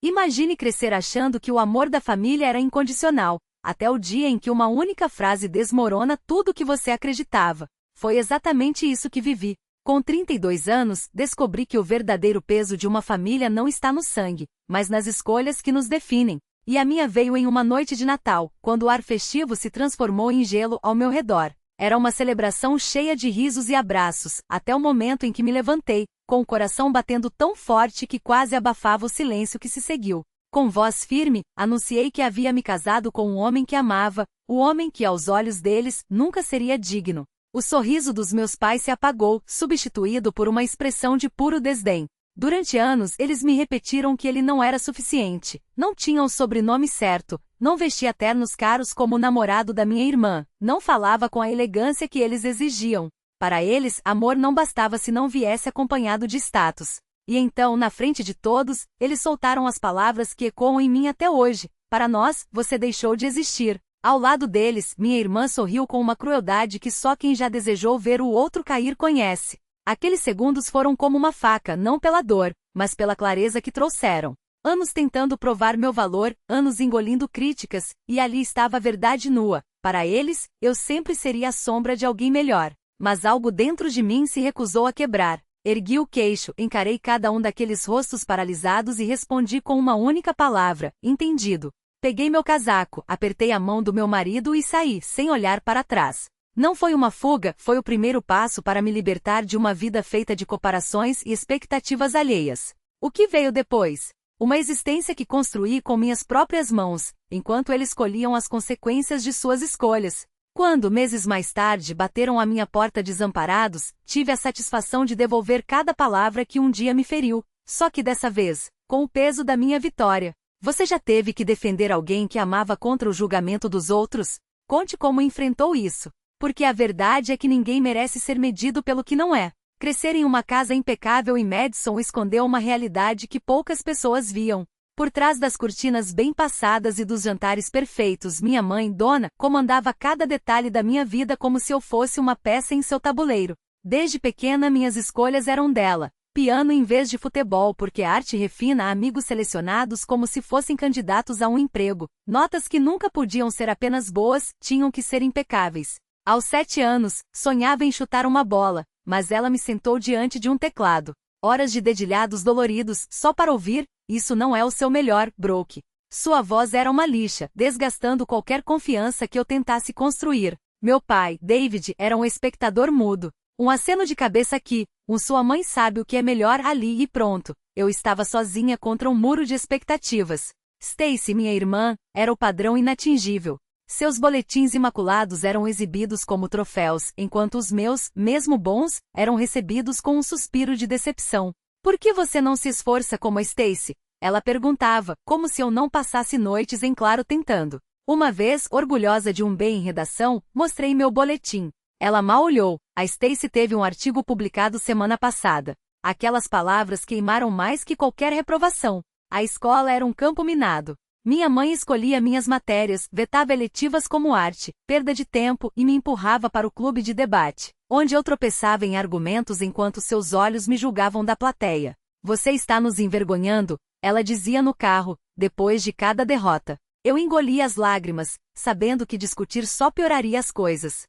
Imagine crescer achando que o amor da família era incondicional, até o dia em que uma única frase desmorona tudo o que você acreditava. Foi exatamente isso que vivi. Com 32 anos, descobri que o verdadeiro peso de uma família não está no sangue, mas nas escolhas que nos definem. E a minha veio em uma noite de Natal, quando o ar festivo se transformou em gelo ao meu redor. Era uma celebração cheia de risos e abraços, até o momento em que me levantei, com o coração batendo tão forte que quase abafava o silêncio que se seguiu. Com voz firme, anunciei que havia me casado com um homem que amava, o homem que aos olhos deles nunca seria digno. O sorriso dos meus pais se apagou, substituído por uma expressão de puro desdém. Durante anos eles me repetiram que ele não era suficiente, não tinha o sobrenome certo, não vestia ternos caros como o namorado da minha irmã, não falava com a elegância que eles exigiam. Para eles, amor não bastava se não viesse acompanhado de status. E então, na frente de todos, eles soltaram as palavras que ecoam em mim até hoje. Para nós, você deixou de existir. Ao lado deles, minha irmã sorriu com uma crueldade que só quem já desejou ver o outro cair conhece. Aqueles segundos foram como uma faca, não pela dor, mas pela clareza que trouxeram. Anos tentando provar meu valor, anos engolindo críticas, e ali estava a verdade nua. Para eles, eu sempre seria a sombra de alguém melhor. Mas algo dentro de mim se recusou a quebrar. Ergui o queixo, encarei cada um daqueles rostos paralisados e respondi com uma única palavra: entendido. Peguei meu casaco, apertei a mão do meu marido e saí, sem olhar para trás. Não foi uma fuga, foi o primeiro passo para me libertar de uma vida feita de comparações e expectativas alheias. O que veio depois? Uma existência que construí com minhas próprias mãos, enquanto eles colhiam as consequências de suas escolhas. Quando, meses mais tarde, bateram à minha porta desamparados, tive a satisfação de devolver cada palavra que um dia me feriu, só que dessa vez, com o peso da minha vitória. Você já teve que defender alguém que amava contra o julgamento dos outros? Conte como enfrentou isso. Porque a verdade é que ninguém merece ser medido pelo que não é. Crescer em uma casa impecável em Madison escondeu uma realidade que poucas pessoas viam. Por trás das cortinas bem passadas e dos jantares perfeitos, minha mãe, Dona, comandava cada detalhe da minha vida como se eu fosse uma peça em seu tabuleiro. Desde pequena minhas escolhas eram dela. Piano em vez de futebol porque a arte refina amigos selecionados como se fossem candidatos a um emprego. Notas que nunca podiam ser apenas boas, tinham que ser impecáveis. Aos 7 anos, sonhava em chutar uma bola, mas ela me sentou diante de um teclado. Horas de dedilhados doloridos, só para ouvir: isso não é o seu melhor, Brooke. Sua voz era uma lixa, desgastando qualquer confiança que eu tentasse construir. Meu pai, David, era um espectador mudo. Um aceno de cabeça aqui, sua mãe sabe o que é melhor ali e pronto. Eu estava sozinha contra um muro de expectativas. Stacy, minha irmã, era o padrão inatingível. Seus boletins imaculados eram exibidos como troféus, enquanto os meus, mesmo bons, eram recebidos com um suspiro de decepção. Por que você não se esforça como a Stacy? Ela perguntava, como se eu não passasse noites em claro tentando. Uma vez, orgulhosa de um B em redação, mostrei meu boletim. Ela mal olhou. A Stacy teve um artigo publicado semana passada. Aquelas palavras queimaram mais que qualquer reprovação. A escola era um campo minado. Minha mãe escolhia minhas matérias, vetava eletivas como arte, perda de tempo e me empurrava para o clube de debate, onde eu tropeçava em argumentos enquanto seus olhos me julgavam da plateia. Você está nos envergonhando, ela dizia no carro, depois de cada derrota. Eu engolia as lágrimas, sabendo que discutir só pioraria as coisas.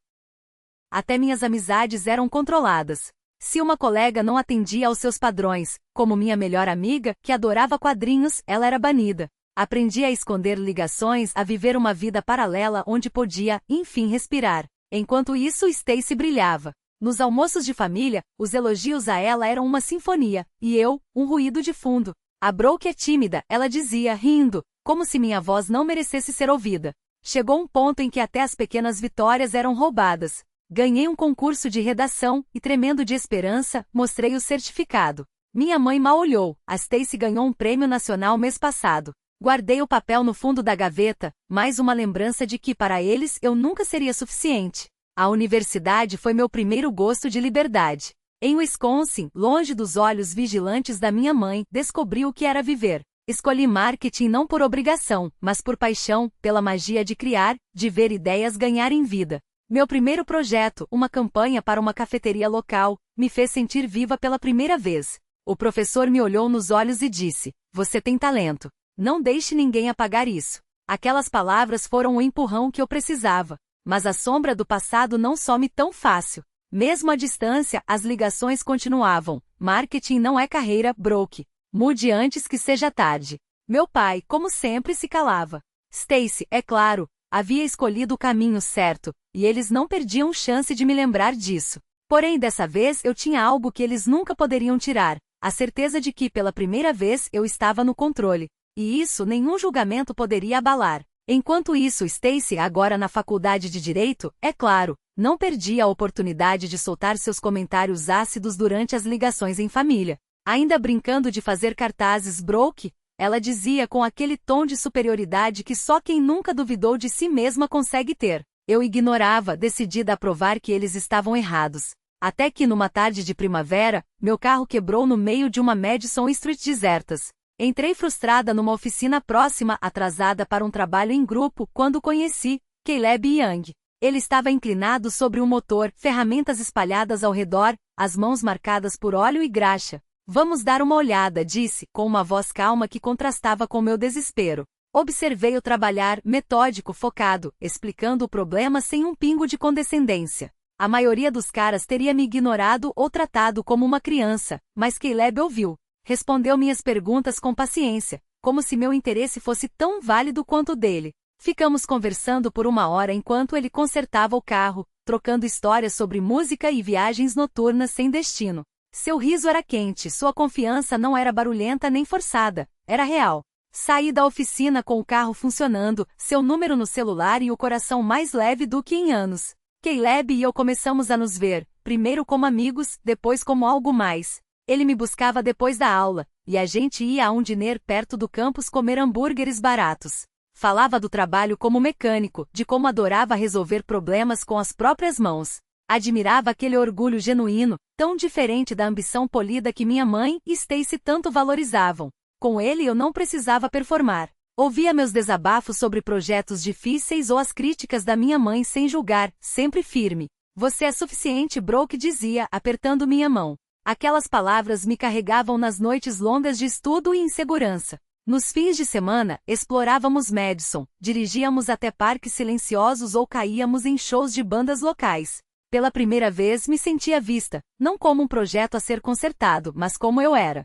Até minhas amizades eram controladas. Se uma colega não atendia aos seus padrões, como minha melhor amiga, que adorava quadrinhos, ela era banida. Aprendi a esconder ligações, a viver uma vida paralela onde podia, enfim, respirar. Enquanto isso, Stacy brilhava. Nos almoços de família, os elogios a ela eram uma sinfonia, e eu, um ruído de fundo. A Brooke é tímida, ela dizia, rindo, como se minha voz não merecesse ser ouvida. Chegou um ponto em que até as pequenas vitórias eram roubadas. Ganhei um concurso de redação, e tremendo de esperança, mostrei o certificado. Minha mãe mal olhou, a Stacy ganhou um prêmio nacional mês passado. Guardei o papel no fundo da gaveta, mais uma lembrança de que para eles eu nunca seria suficiente. A universidade foi meu primeiro gosto de liberdade. Em Wisconsin, longe dos olhos vigilantes da minha mãe, descobri o que era viver. Escolhi marketing não por obrigação, mas por paixão, pela magia de criar, de ver ideias ganharem vida. Meu primeiro projeto, uma campanha para uma cafeteria local, me fez sentir viva pela primeira vez. O professor me olhou nos olhos e disse: "Você tem talento." Não deixe ninguém apagar isso. Aquelas palavras foram o empurrão que eu precisava. Mas a sombra do passado não some tão fácil. Mesmo à distância, as ligações continuavam. Marketing não é carreira, Brooke. Mude antes que seja tarde. Meu pai, como sempre, se calava. Stacy, é claro, havia escolhido o caminho certo, e eles não perdiam chance de me lembrar disso. Porém, dessa vez eu tinha algo que eles nunca poderiam tirar, a certeza de que, pela primeira vez, eu estava no controle. E isso nenhum julgamento poderia abalar. Enquanto isso, Stacy, agora na faculdade de Direito, é claro, não perdia a oportunidade de soltar seus comentários ácidos durante as ligações em família. Ainda brincando de fazer cartazes Brooke, ela dizia com aquele tom de superioridade que só quem nunca duvidou de si mesma consegue ter. Eu ignorava, decidida a provar que eles estavam errados. Até que numa tarde de primavera, meu carro quebrou no meio de uma Madison Street desertas. Entrei frustrada numa oficina próxima, atrasada para um trabalho em grupo, quando conheci Caleb Young. Ele estava inclinado sobre um motor, ferramentas espalhadas ao redor, as mãos marcadas por óleo e graxa. Vamos dar uma olhada, disse, com uma voz calma que contrastava com meu desespero. Observei-o trabalhar, metódico, focado, explicando o problema sem um pingo de condescendência. A maioria dos caras teria me ignorado ou tratado como uma criança, mas Caleb ouviu. Respondeu minhas perguntas com paciência, como se meu interesse fosse tão válido quanto o dele. Ficamos conversando por 1 hora enquanto ele consertava o carro, trocando histórias sobre música e viagens noturnas sem destino. Seu riso era quente, sua confiança não era barulhenta nem forçada, era real. Saí da oficina com o carro funcionando, seu número no celular e o coração mais leve do que em anos. Caleb e eu começamos a nos ver, primeiro como amigos, depois como algo mais. Ele me buscava depois da aula, e a gente ia a um diner perto do campus comer hambúrgueres baratos. Falava do trabalho como mecânico, de como adorava resolver problemas com as próprias mãos. Admirava aquele orgulho genuíno, tão diferente da ambição polida que minha mãe e Stacy tanto valorizavam. Com ele eu não precisava performar. Ouvia meus desabafos sobre projetos difíceis ou as críticas da minha mãe sem julgar, sempre firme. Você é suficiente, Brooke dizia, apertando minha mão. Aquelas palavras me carregavam nas noites longas de estudo e insegurança. Nos fins de semana, explorávamos Madison, dirigíamos até parques silenciosos ou caíamos em shows de bandas locais. Pela primeira vez me sentia vista, não como um projeto a ser consertado, mas como eu era.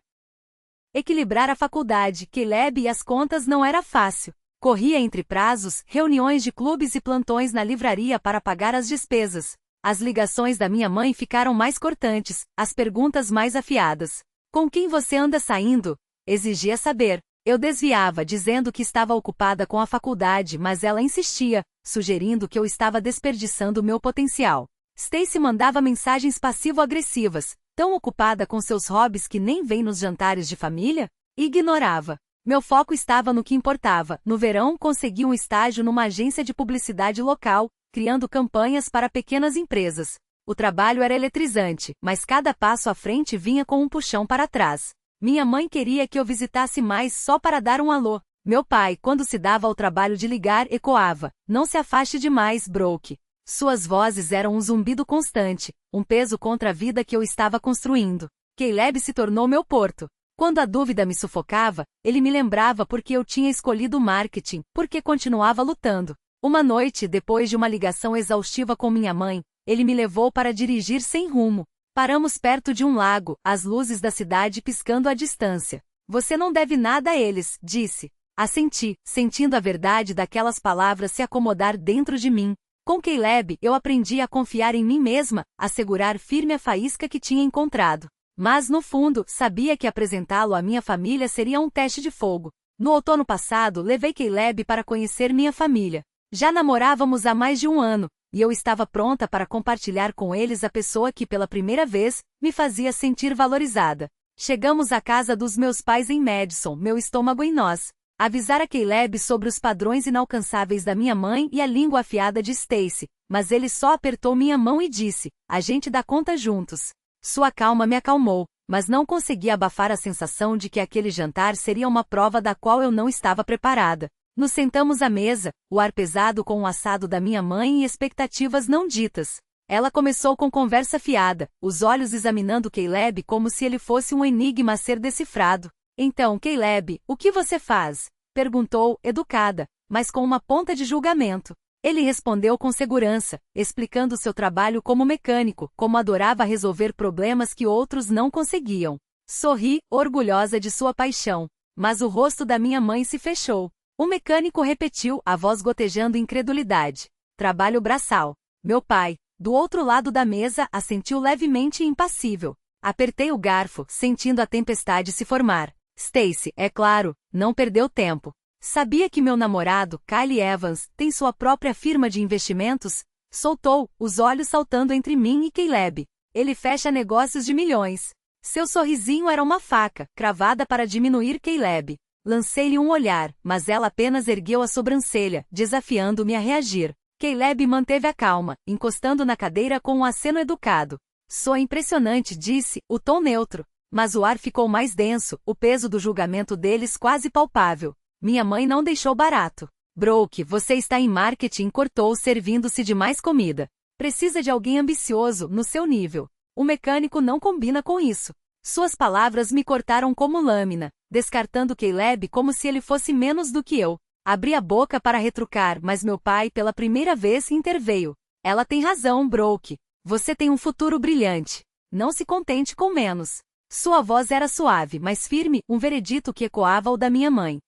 Equilibrar a faculdade, Caleb e as contas não era fácil. Corria entre prazos, reuniões de clubes e plantões na livraria para pagar as despesas. As ligações da minha mãe ficaram mais cortantes, as perguntas mais afiadas. Com quem você anda saindo? Exigia saber. Eu desviava, dizendo que estava ocupada com a faculdade, mas ela insistia, sugerindo que eu estava desperdiçando meu potencial. Stacy mandava mensagens passivo-agressivas, tão ocupada com seus hobbies que nem vem nos jantares de família? Ignorava. Meu foco estava no que importava. No verão, consegui um estágio numa agência de publicidade local, criando campanhas para pequenas empresas. O trabalho era eletrizante, mas cada passo à frente vinha com um puxão para trás. Minha mãe queria que eu visitasse mais só para dar um alô. Meu pai, quando se dava ao trabalho de ligar, ecoava: não se afaste demais, Brooke. Suas vozes eram um zumbido constante, um peso contra a vida que eu estava construindo. Caleb se tornou meu porto. Quando a dúvida me sufocava, ele me lembrava porque eu tinha escolhido o marketing, porque continuava lutando. Uma noite, depois de uma ligação exaustiva com minha mãe, ele me levou para dirigir sem rumo. Paramos perto de um lago, as luzes da cidade piscando à distância. Você não deve nada a eles, disse. Assenti, sentindo a verdade daquelas palavras se acomodar dentro de mim. Com Caleb, eu aprendi a confiar em mim mesma, a segurar firme a faísca que tinha encontrado. Mas, no fundo, sabia que apresentá-lo à minha família seria um teste de fogo. No outono passado, levei Caleb para conhecer minha família. Já namorávamos há mais de 1 ano, e eu estava pronta para compartilhar com eles a pessoa que pela primeira vez me fazia sentir valorizada. Chegamos à casa dos meus pais em Madison, meu estômago em nós. Avisara Caleb sobre os padrões inalcançáveis da minha mãe e a língua afiada de Stacy, mas ele só apertou minha mão e disse: a gente dá conta juntos. Sua calma me acalmou, mas não consegui abafar a sensação de que aquele jantar seria uma prova da qual eu não estava preparada. Nos sentamos à mesa, o ar pesado com o assado da minha mãe e expectativas não ditas. Ela começou com conversa fiada, os olhos examinando Caleb como se ele fosse um enigma a ser decifrado. Então, Caleb, o que você faz? Perguntou, educada, mas com uma ponta de julgamento. Ele respondeu com segurança, explicando seu trabalho como mecânico, como adorava resolver problemas que outros não conseguiam. Sorri, orgulhosa de sua paixão. Mas o rosto da minha mãe se fechou. O mecânico repetiu, a voz gotejando incredulidade. Trabalho braçal. Meu pai, do outro lado da mesa, assentiu levemente e impassível. Apertei o garfo, sentindo a tempestade se formar. Stacy, é claro, não perdeu tempo. Sabia que meu namorado, Kyle Evans, tem sua própria firma de investimentos? Soltou, os olhos saltando entre mim e Caleb. Ele fecha negócios de milhões. Seu sorrisinho era uma faca, cravada para diminuir Caleb. Lancei-lhe um olhar, mas ela apenas ergueu a sobrancelha, desafiando-me a reagir. Caleb manteve a calma, encostando na cadeira com um aceno educado. Soa impressionante, disse, o tom neutro. Mas o ar ficou mais denso, o peso do julgamento deles quase palpável. Minha mãe não deixou barato. Brooke, você está em marketing, cortou, servindo-se de mais comida. Precisa de alguém ambicioso, no seu nível. O mecânico não combina com isso. Suas palavras me cortaram como lâmina, descartando Caleb como se ele fosse menos do que eu. Abri a boca para retrucar, mas meu pai pela primeira vez interveio. Ela tem razão, Brooke. Você tem um futuro brilhante. Não se contente com menos. Sua voz era suave, mas firme, um veredito que ecoava o da minha mãe.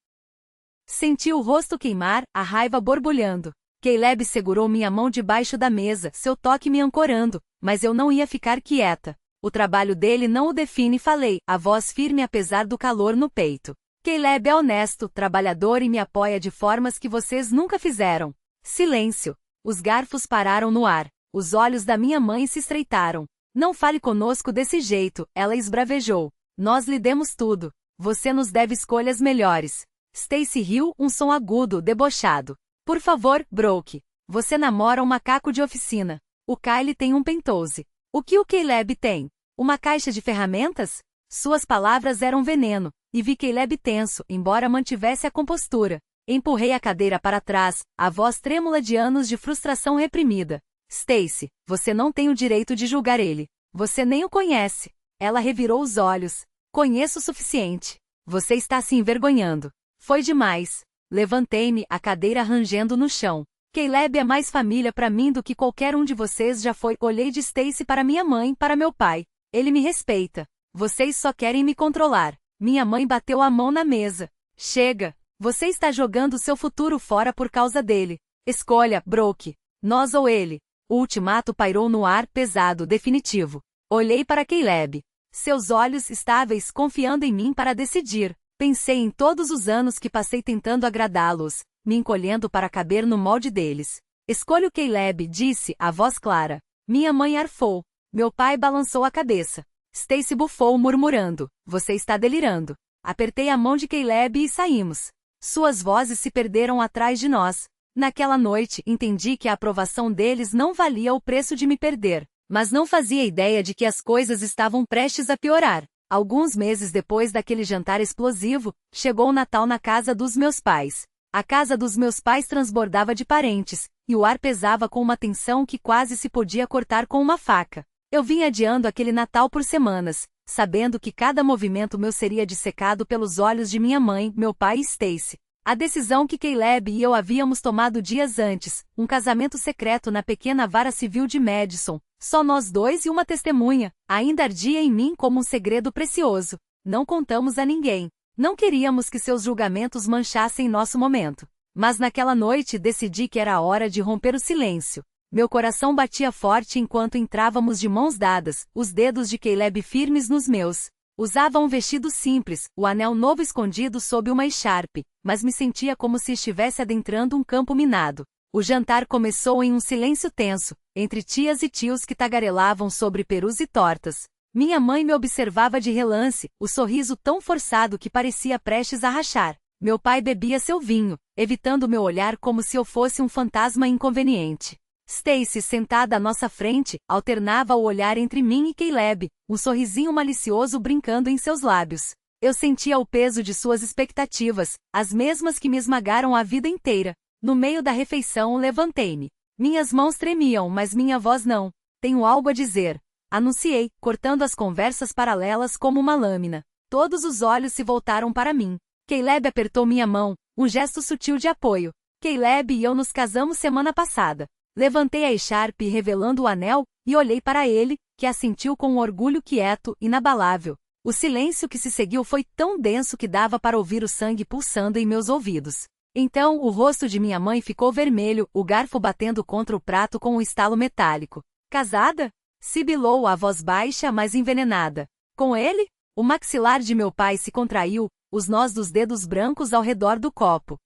Senti o rosto queimar, a raiva borbulhando. Caleb segurou minha mão debaixo da mesa, seu toque me ancorando, mas eu não ia ficar quieta. O trabalho dele não o define, falei, a voz firme apesar do calor no peito. Caleb é honesto, trabalhador e me apoia de formas que vocês nunca fizeram. Silêncio. Os garfos pararam no ar. Os olhos da minha mãe se estreitaram. Não fale conosco desse jeito, ela esbravejou. Nós lhe demos tudo. Você nos deve escolhas melhores. Stacy riu, um som agudo, debochado. Por favor, Brooke. Você namora um macaco de oficina. O Kyle tem um penthouse. O que o Caleb tem? Uma caixa de ferramentas? Suas palavras eram veneno, e vi Caleb tenso, embora mantivesse a compostura. Empurrei a cadeira para trás, a voz trêmula de anos de frustração reprimida. Stacy, você não tem o direito de julgar ele. Você nem o conhece. Ela revirou os olhos. Conheço o suficiente. Você está se envergonhando. Foi demais. Levantei-me, a cadeira rangendo no chão. Caleb é mais família para mim do que qualquer um de vocês já foi. Olhei de Stacy para minha mãe, para meu pai. Ele me respeita. Vocês só querem me controlar. Minha mãe bateu a mão na mesa. Chega. Você está jogando seu futuro fora por causa dele. Escolha, Brooke. Nós ou ele. O ultimato pairou no ar, pesado, definitivo. Olhei para Caleb. Seus olhos estáveis, confiando em mim para decidir. Pensei em todos os anos que passei tentando agradá-los, me encolhendo para caber no molde deles. Escolho Caleb, disse, a voz clara. Minha mãe arfou. Meu pai balançou a cabeça. Stacy bufou, murmurando. Você está delirando. Apertei a mão de Caleb e saímos. Suas vozes se perderam atrás de nós. Naquela noite, entendi que a aprovação deles não valia o preço de me perder, mas não fazia ideia de que as coisas estavam prestes a piorar. Alguns meses depois daquele jantar explosivo, chegou o Natal na casa dos meus pais. A casa dos meus pais transbordava de parentes, e o ar pesava com uma tensão que quase se podia cortar com uma faca. Eu vinha adiando aquele Natal por semanas, sabendo que cada movimento meu seria dissecado pelos olhos de minha mãe, meu pai e Stacy. A decisão que Caleb e eu havíamos tomado dias antes, um casamento secreto na pequena vara civil de Madison, só nós dois e uma testemunha, ainda ardia em mim como um segredo precioso. Não contamos a ninguém. Não queríamos que seus julgamentos manchassem nosso momento. Mas naquela noite decidi que era a hora de romper o silêncio. Meu coração batia forte enquanto entrávamos de mãos dadas, os dedos de Caleb firmes nos meus. Usava um vestido simples, o anel novo escondido sob uma echarpe, mas me sentia como se estivesse adentrando um campo minado. O jantar começou em um silêncio tenso, entre tias e tios que tagarelavam sobre perus e tortas. Minha mãe me observava de relance, o sorriso tão forçado que parecia prestes a rachar. Meu pai bebia seu vinho, evitando meu olhar como se eu fosse um fantasma inconveniente. Stacy, sentada à nossa frente, alternava o olhar entre mim e Caleb, um sorrisinho malicioso brincando em seus lábios. Eu sentia o peso de suas expectativas, as mesmas que me esmagaram a vida inteira. No meio da refeição, levantei-me. Minhas mãos tremiam, mas minha voz não. Tenho algo a dizer. Anunciei, cortando as conversas paralelas como uma lâmina. Todos os olhos se voltaram para mim. Caleb apertou minha mão, um gesto sutil de apoio. Caleb e eu nos casamos semana passada. Levantei a echarpe revelando o anel, e olhei para ele, que assentiu com um orgulho quieto, inabalável. O silêncio que se seguiu foi tão denso que dava para ouvir o sangue pulsando em meus ouvidos. Então, o rosto de minha mãe ficou vermelho, o garfo batendo contra o prato com um estalo metálico. Casada? Sibilou a voz baixa, mas envenenada. Com ele? O maxilar de meu pai se contraiu, os nós dos dedos brancos ao redor do copo.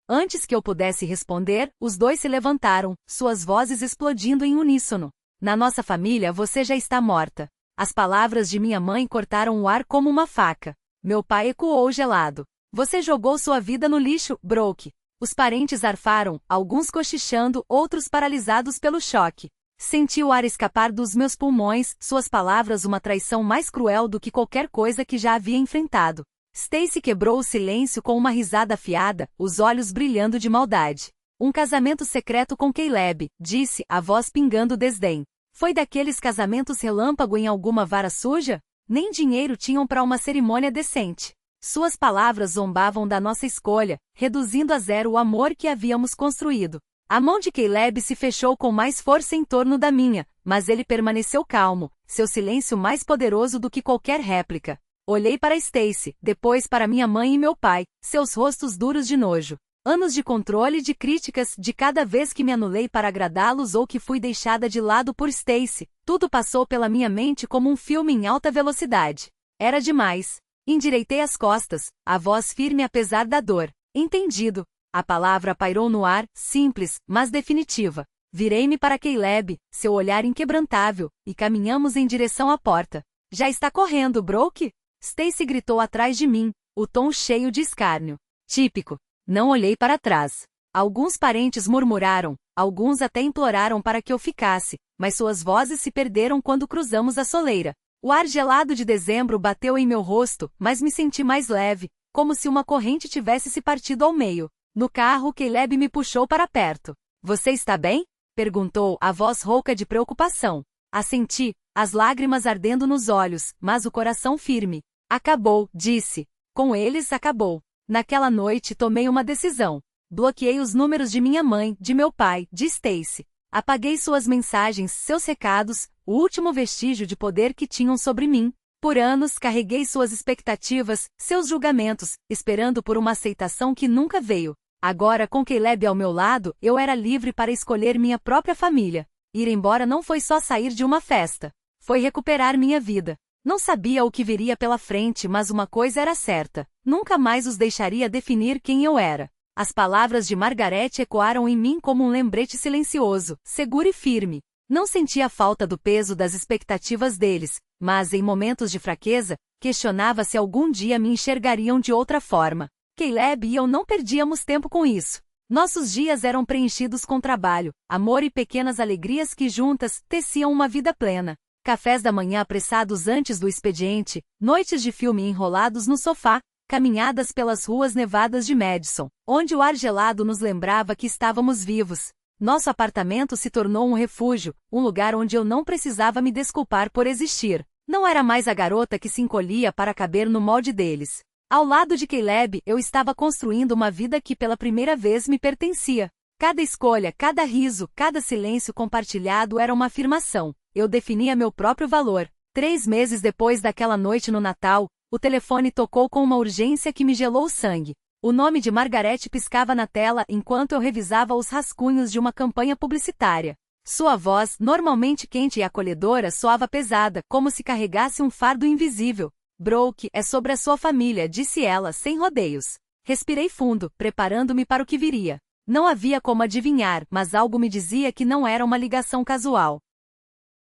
Antes que eu pudesse responder, os dois se levantaram, suas vozes explodindo em uníssono. Na nossa família você já está morta. As palavras de minha mãe cortaram o ar como uma faca. Meu pai ecoou gelado. Você jogou sua vida no lixo, Brooke. Os parentes arfaram, alguns cochichando, outros paralisados pelo choque. Senti o ar escapar dos meus pulmões, suas palavras uma traição mais cruel do que qualquer coisa que já havia enfrentado. Stacy quebrou o silêncio com uma risada afiada, os olhos brilhando de maldade. Um casamento secreto com Caleb, disse, a voz pingando desdém. Foi daqueles casamentos relâmpago em alguma vara suja? Nem dinheiro tinham para uma cerimônia decente. Suas palavras zombavam da nossa escolha, reduzindo a zero o amor que havíamos construído. A mão de Caleb se fechou com mais força em torno da minha, mas ele permaneceu calmo, seu silêncio mais poderoso do que qualquer réplica. Olhei para Stacy, depois para minha mãe e meu pai, seus rostos duros de nojo. Anos de controle e de críticas, de cada vez que me anulei para agradá-los ou que fui deixada de lado por Stacy, tudo passou pela minha mente como um filme em alta velocidade. Era demais. Endireitei as costas, a voz firme apesar da dor. Entendido. A palavra pairou no ar, simples, mas definitiva. Virei-me para Caleb, seu olhar inquebrantável, e caminhamos em direção à porta. Já está correndo, Brooke? Stacy gritou atrás de mim, o tom cheio de escárnio. Típico. Não olhei para trás. Alguns parentes murmuraram, alguns até imploraram para que eu ficasse, mas suas vozes se perderam quando cruzamos a soleira. O ar gelado de dezembro bateu em meu rosto, mas me senti mais leve, como se uma corrente tivesse se partido ao meio. No carro, Caleb me puxou para perto. Você está bem? Perguntou, a voz rouca de preocupação. Assenti, as lágrimas ardendo nos olhos, mas o coração firme. Acabou, disse. Com eles acabou. Naquela noite tomei uma decisão. Bloqueei os números de minha mãe, de meu pai, de Stacy. Apaguei suas mensagens, seus recados, o último vestígio de poder que tinham sobre mim. Por anos carreguei suas expectativas, seus julgamentos, esperando por uma aceitação que nunca veio. Agora, com Caleb ao meu lado, eu era livre para escolher minha própria família. Ir embora não foi só sair de uma festa. Foi recuperar minha vida. Não sabia o que viria pela frente, mas uma coisa era certa. Nunca mais os deixaria definir quem eu era. As palavras de Margaret ecoaram em mim como um lembrete silencioso, seguro e firme. Não sentia a falta do peso das expectativas deles, mas em momentos de fraqueza, questionava se algum dia me enxergariam de outra forma. Caleb e eu não perdíamos tempo com isso. Nossos dias eram preenchidos com trabalho, amor e pequenas alegrias que juntas teciam uma vida plena. Cafés da manhã apressados antes do expediente, noites de filme enrolados no sofá, caminhadas pelas ruas nevadas de Madison, onde o ar gelado nos lembrava que estávamos vivos. Nosso apartamento se tornou um refúgio, um lugar onde eu não precisava me desculpar por existir. Não era mais a garota que se encolhia para caber no molde deles. Ao lado de Caleb, eu estava construindo uma vida que pela primeira vez me pertencia. Cada escolha, cada riso, cada silêncio compartilhado era uma afirmação. Eu definia meu próprio valor. 3 meses depois daquela noite no Natal, o telefone tocou com uma urgência que me gelou o sangue. O nome de Margaret piscava na tela enquanto eu revisava os rascunhos de uma campanha publicitária. Sua voz, normalmente quente e acolhedora, soava pesada, como se carregasse um fardo invisível. Brooke, é sobre a sua família, disse ela, sem rodeios. Respirei fundo, preparando-me para o que viria. Não havia como adivinhar, mas algo me dizia que não era uma ligação casual.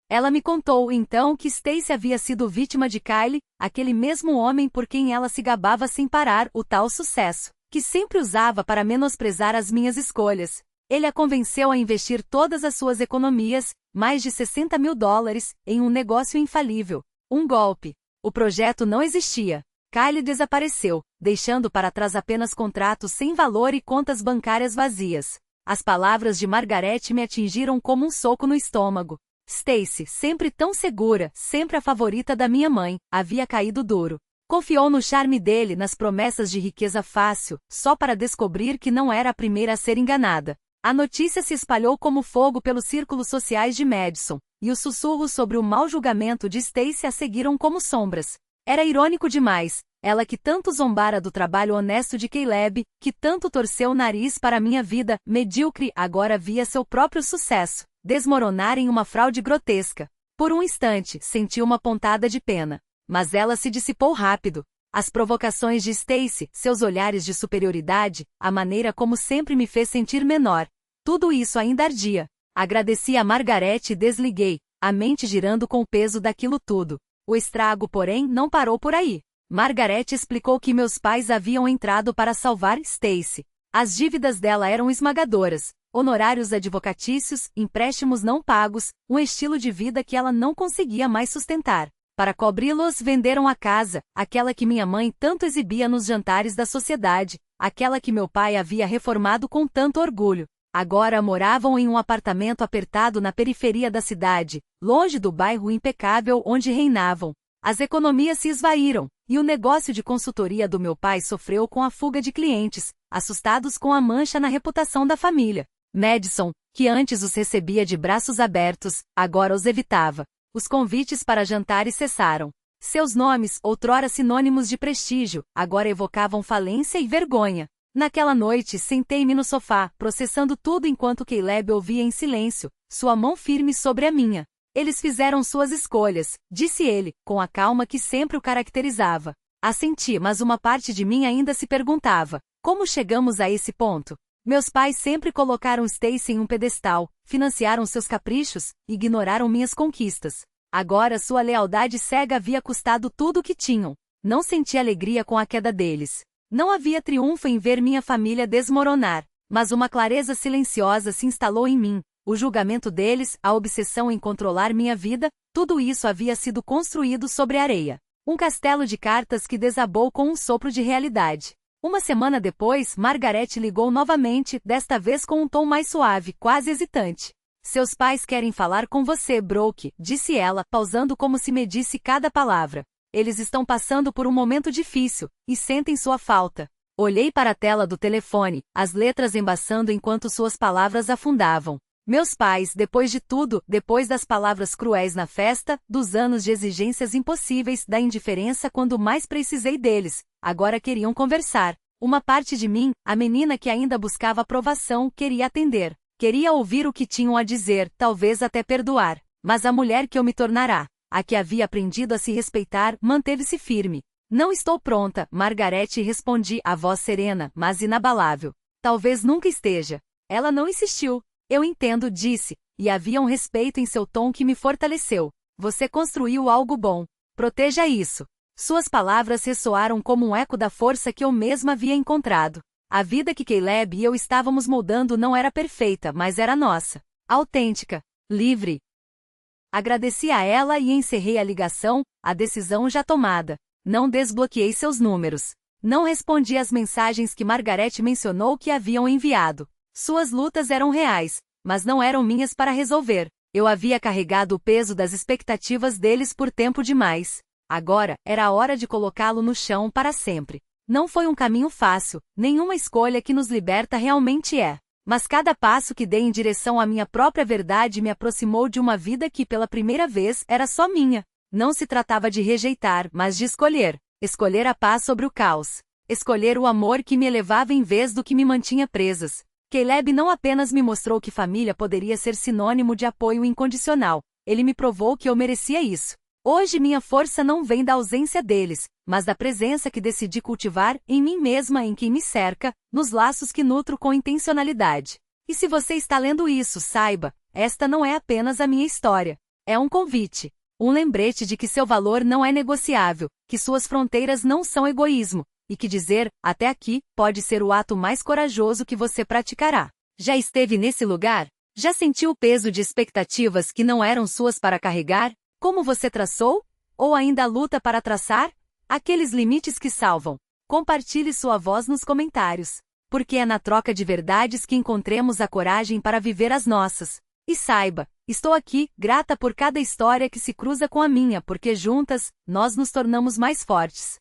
Ela me contou, então, que Stacy havia sido vítima de Kyle, aquele mesmo homem por quem ela se gabava sem parar, o tal sucesso, que sempre usava para menosprezar as minhas escolhas. Ele a convenceu a investir todas as suas economias, mais de $60 mil, em um negócio infalível. Um golpe. O projeto não existia. Kyle desapareceu, deixando para trás apenas contratos sem valor e contas bancárias vazias. As palavras de Margaret me atingiram como um soco no estômago. Stacy, sempre tão segura, sempre a favorita da minha mãe, havia caído duro. Confiou no charme dele, nas promessas de riqueza fácil, só para descobrir que não era a primeira a ser enganada. A notícia se espalhou como fogo pelos círculos sociais de Madison, e os sussurros sobre o mau julgamento de Stacy a seguiram como sombras. Era irônico demais, ela que tanto zombara do trabalho honesto de Caleb, que tanto torceu o nariz para minha vida medíocre, agora via seu próprio sucesso desmoronar em uma fraude grotesca. Por um instante, senti uma pontada de pena. Mas ela se dissipou rápido. As provocações de Stacy, seus olhares de superioridade, a maneira como sempre me fez sentir menor. Tudo isso ainda ardia. Agradeci a Margaret e desliguei, a mente girando com o peso daquilo tudo. O estrago, porém, não parou por aí. Margaret explicou que meus pais haviam entrado para salvar Stacy. As dívidas dela eram esmagadoras. Honorários advocatícios, empréstimos não pagos, um estilo de vida que ela não conseguia mais sustentar. Para cobri-los, venderam a casa, aquela que minha mãe tanto exibia nos jantares da sociedade, aquela que meu pai havia reformado com tanto orgulho. Agora moravam em um apartamento apertado na periferia da cidade, longe do bairro impecável onde reinavam. As economias se esvaíram, e o negócio de consultoria do meu pai sofreu com a fuga de clientes, assustados com a mancha na reputação da família. Madison, que antes os recebia de braços abertos, agora os evitava. Os convites para jantares cessaram. Seus nomes, outrora sinônimos de prestígio, agora evocavam falência e vergonha. Naquela noite, sentei-me no sofá, processando tudo enquanto Caleb ouvia em silêncio, sua mão firme sobre a minha. Eles fizeram suas escolhas, disse ele, com a calma que sempre o caracterizava. Assenti, mas uma parte de mim ainda se perguntava: como chegamos a esse ponto? Meus pais sempre colocaram Stacy em um pedestal, financiaram seus caprichos, ignoraram minhas conquistas. Agora sua lealdade cega havia custado tudo o que tinham. Não senti alegria com a queda deles. Não havia triunfo em ver minha família desmoronar, mas uma clareza silenciosa se instalou em mim. O julgamento deles, a obsessão em controlar minha vida, tudo isso havia sido construído sobre areia. Um castelo de cartas que desabou com um sopro de realidade. Uma semana depois, Margaret ligou novamente, desta vez com um tom mais suave, quase hesitante. Seus pais querem falar com você, Brooke, disse ela, pausando como se medisse cada palavra. Eles estão passando por um momento difícil, e sentem sua falta. Olhei para a tela do telefone, as letras embaçando enquanto suas palavras afundavam. Meus pais, depois de tudo, depois das palavras cruéis na festa, dos anos de exigências impossíveis, da indiferença quando mais precisei deles, agora queriam conversar. Uma parte de mim, a menina que ainda buscava aprovação, queria atender. Queria ouvir o que tinham a dizer, talvez até perdoar. Mas a mulher que eu me tornará, a que havia aprendido a se respeitar, manteve-se firme. Não estou pronta, Margaret, respondi, a voz serena, mas inabalável. Talvez nunca esteja. Ela não insistiu. Eu entendo, disse, e havia um respeito em seu tom que me fortaleceu. Você construiu algo bom. Proteja isso. Suas palavras ressoaram como um eco da força que eu mesma havia encontrado. A vida que Caleb e eu estávamos moldando não era perfeita, mas era nossa. Autêntica. Livre. Agradeci a ela e encerrei a ligação, a decisão já tomada. Não desbloqueei seus números. Não respondi às mensagens que Margaret mencionou que haviam enviado. Suas lutas eram reais, mas não eram minhas para resolver. Eu havia carregado o peso das expectativas deles por tempo demais. Agora, era a hora de colocá-lo no chão para sempre. Não foi um caminho fácil, nenhuma escolha que nos liberta realmente é. Mas cada passo que dei em direção à minha própria verdade me aproximou de uma vida que pela primeira vez era só minha. Não se tratava de rejeitar, mas de escolher. Escolher a paz sobre o caos. Escolher o amor que me elevava em vez do que me mantinha presas. Caleb não apenas me mostrou que família poderia ser sinônimo de apoio incondicional, ele me provou que eu merecia isso. Hoje minha força não vem da ausência deles, mas da presença que decidi cultivar em mim mesma, em quem me cerca, nos laços que nutro com intencionalidade. E se você está lendo isso, saiba, esta não é apenas a minha história. É um convite. Um lembrete de que seu valor não é negociável, que suas fronteiras não são egoísmo, e que dizer, até aqui, pode ser o ato mais corajoso que você praticará. Já esteve nesse lugar? Já sentiu o peso de expectativas que não eram suas para carregar? Como você traçou? Ou ainda luta para traçar? Aqueles limites que salvam. Compartilhe sua voz nos comentários. Porque é na troca de verdades que encontremos a coragem para viver as nossas. E saiba, estou aqui, grata por cada história que se cruza com a minha, porque juntas, nós nos tornamos mais fortes.